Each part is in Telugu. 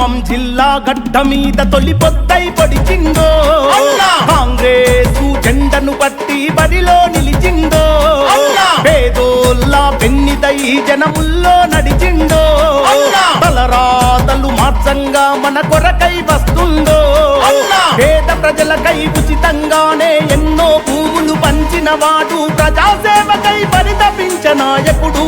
ఖమ్మం జిల్లా గడ్డ మీద తొలి పొద్దై పొడిచిందో కాంగ్రెస్ జెండను పట్టి బరిలో నిలిచిందో పేదోళ్ళ పెన్నిదై జనముల్లో నడిచిందో తలరాతలు మార్చంగా మన కొరకై వస్తుందో పేద ప్రజలకై ఉచితంగానే ఎన్నో భూములు పంచిన వాడు ప్రజాసేవకై పరితపించ నాయకుడు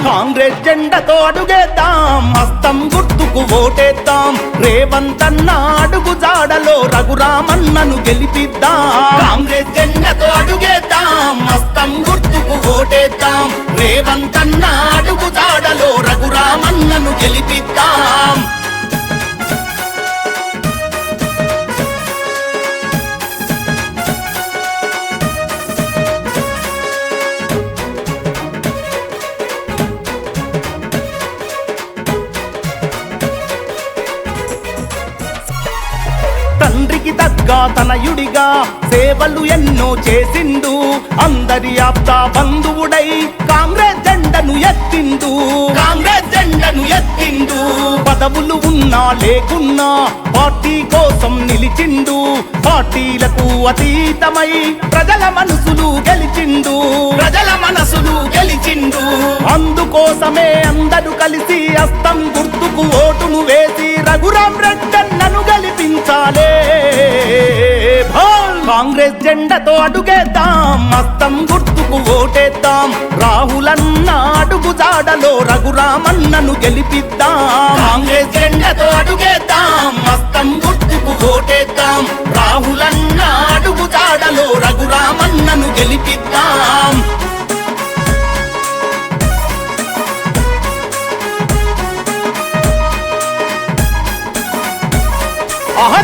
కాంగ్రెస్ జెండతో అడుగేద్దాం హస్తం గుర్తుకు ఓటేద్దాం రేవంత్ అన్న అడుగు జాడలో రఘురామన్నను గెలిపిద్దాం కాంగ్రెస్ జెండతో అడుగేద్దాం హస్తం గుర్తుకు ఓటేద్దాం రేవంత్ అన్న అడుగు జాడలో రఘురామన్నను గెలిపిద్దాం తండ్రికి తగ్గ తనయుడిగా సేవలు ఎన్నో చేసిండు అందరి ఆప్త బంధువుడై కాంగ్రెస్ జెండను ఎత్తిండు పదవులు ఉన్నా లేకున్నా పార్టీ కోసం నిలిచిండు పార్టీలకు అతీతమై ప్రజల మనసులు గెలిచిండు అందుకోసమే అందరూ కలిసి హస్తం గుర్తుకు ఓటును వేసి రఘురాం రెడ్డన్నను గెలిపించాలే కాంగ్రెస్ జెండతో అడుగేద్దాం హస్తం గుర్తుకు ఓటేద్దాం రాహులన్న అడుగు జాడలో రఘురామన్నను గెలిపిద్దాం కాంగ్రెస్ జెండతో అడుగేద్దాం హస్తం గుర్తుకు ఓటేద్దాం రాహులన్న అడుగు జాడలో రఘురామన్నను గెలిపిద్దాం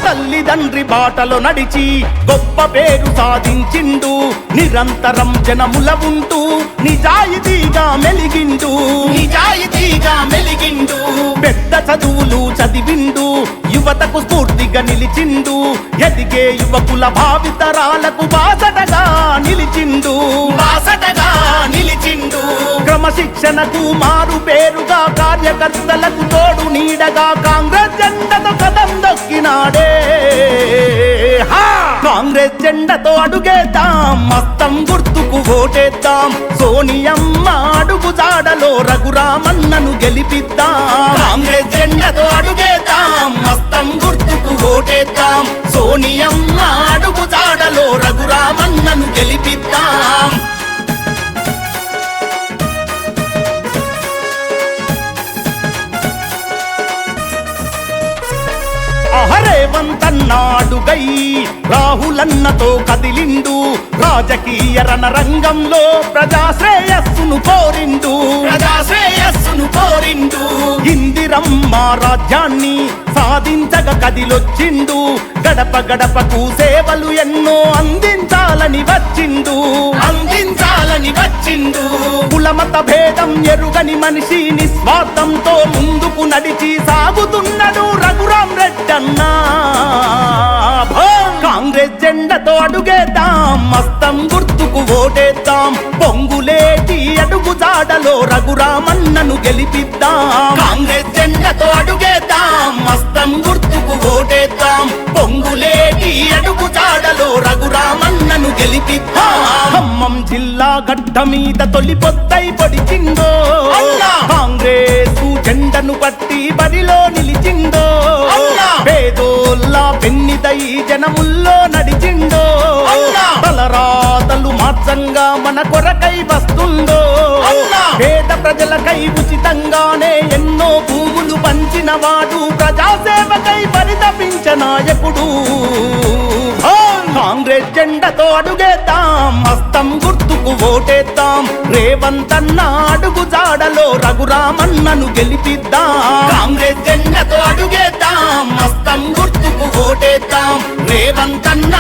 తల్లిదండ్రి బాటలో నడిచి గొప్ప పేరు సాధించిండు నిరంతరం జనముల ఉంటూ నిజాయితీగా మెలిగిండు పెద్ద చదువులు చదివిండు యువతకు స్ఫూర్తిగా నిలిచిండు ఎదిగే యువకుల భావితరాలకు బాసటగా నిలిచిండు క్రమశిక్షణకు మారు పేరుగా కార్యకర్తలకు తోడు నీడగా కాంగ్రెస్ జెండతో కదం దొక్కినాడే కాంగ్రెస్ జెండతో అడుగేద్దాం హస్తం గుర్తుకు ఓటేద్దాం సోనియమ్మ అడుగు జాడలో రఘురామన్నను గెలిపిద్దాం కాంగ్రెస్ జెండతో అడుగేద్దాం హస్తం గుర్తుకు ఓటేద్దాం సోనియమ్మ అడుగు జాడలో రఘురామన్నను గెలిపిద్దాం రేవంత్ అన్న అడుగై రాహులన్నతో కదిలిండు రాజకీయ రణరంగంలో ప్రజాశ్రేయస్సును కోరిండు ఇందిరమ్మ రాజ్యాన్ని సాధించగ కదిలొచ్చిండు గడప గడపకు సేవలు ఎన్నో అందించాలని వచ్చిండు కులమత భేదం ఎరుగని మనిషి నిస్వార్థంతో ముందుకు నడిచి సాగుతున్నాడు రఘురాం రెడ్డన్నా కాంగ్రెస్ జెండతో అడుగేద్దాం హస్తం గుర్తుకు ఓటేద్దాం పొంగులేటి అడుగు జాడలో రఘురామన్నను గెలిపిద్దాం కాంగ్రెస్ జెండతో అడుగేద్దాం హస్తం గుర్తుకు ఓటేద్దాం పొంగులేటి అడుగు జాడలో రఘురామన్నను గెలిపిద్దాం ఖమ్మం జిల్లా గడ్డ మీద తొలి పొద్దై పొడిచిందో కాంగ్రెస్ జెండను పట్టి బరిలో నిలిచిందో పేదోళ్ళ పెన్నిదై జనముల్లో నడిచిందో తలరాతలు మార్చంగా మన కొరకై వస్తుందో పేద ప్రజలకై ఉచితంగానే ఎన్నో భూములు పంచిన వాడు ప్రజాసేవకై పరితపించ నాయకుడు కాంగ్రెస్ జెండతో అడుగేద్దాం హస్తం గుర్తుకు ఓటేద్దాం రేవంత్ అన్న అడుగు జాడలో రఘురామన్నను గెలిపిద్దాం కాంగ్రెస్ జెండతో అడుగేద్దాం హస్తం గుర్తుకు ఓటేద్దాం రేవంత్ అన్న